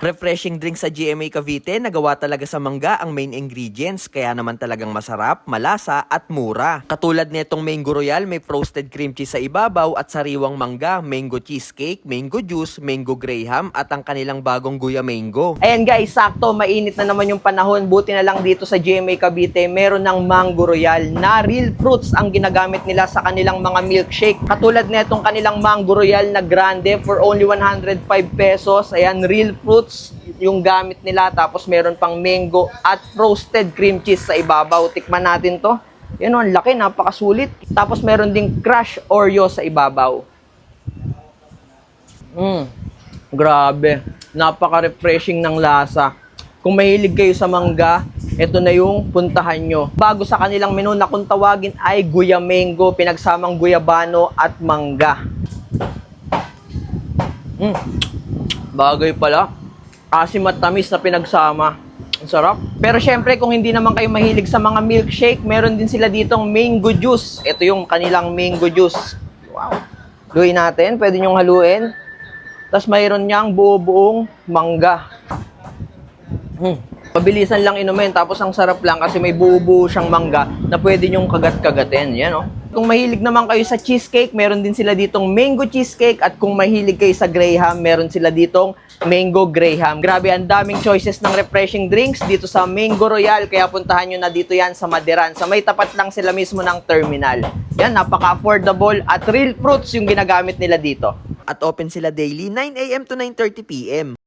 Refreshing drink sa GMA Cavite, nagawa talaga sa mangga ang main ingredients, kaya naman talagang masarap, malasa at mura. Katulad nitong Mango Royal, may frosted cream cheese sa ibabaw at sariwang mangga, mango cheesecake, mango juice, mango graham at ang kanilang bagong guya mango. Ayan guys, sakto, mainit na naman yung panahon. Buti na lang dito sa GMA Cavite, meron ng Mango Royal na real fruits ang ginagamit nila sa kanilang mga milkshake. Katulad nitong kanilang Mango Royal na grande for only 105 pesos. Ayan, real fruits yung gamit nila. Tapos meron pang mango at frosted cream cheese sa ibabaw. Tikman natin to. Yan o, ang laki, napakasulit. Tapos meron ding crushed Oreo sa ibabaw. Grabe. Napaka-refreshing ng lasa. Kung mahilig kayo sa mangga, ito na yung puntahan nyo. Bago sa kanilang menu na kung tawagin ay guya mango, pinagsamang guyabano at mangga. Bagay pala. Asim at tamis na pinagsama. Ang sarap. Pero syempre, kung hindi naman kayo mahilig sa mga milkshake, meron din sila ditong mango juice. Ito yung kanilang mango juice. Wow. Luin natin. Pwede nyong haluin. Tapos mayroon niyang buo-buong mangga. Pabilisan lang inumin. Tapos ang sarap lang kasi may buo-buo siyang mangga na pwede nyong kagat-kagatin. Yan o. Kung mahilig naman kayo sa cheesecake, meron din sila ditong mango cheesecake. At kung mahilig kayo sa graham, meron sila ditong mango graham. Grabe, ang daming choices ng refreshing drinks dito sa Mango Royal. Kaya puntahan nyo na dito yan sa Madiran. Sa may tapat lang sila mismo ng terminal. Yan, napaka-affordable at real fruits yung ginagamit nila dito. At open sila daily 9 AM to 9:30 PM.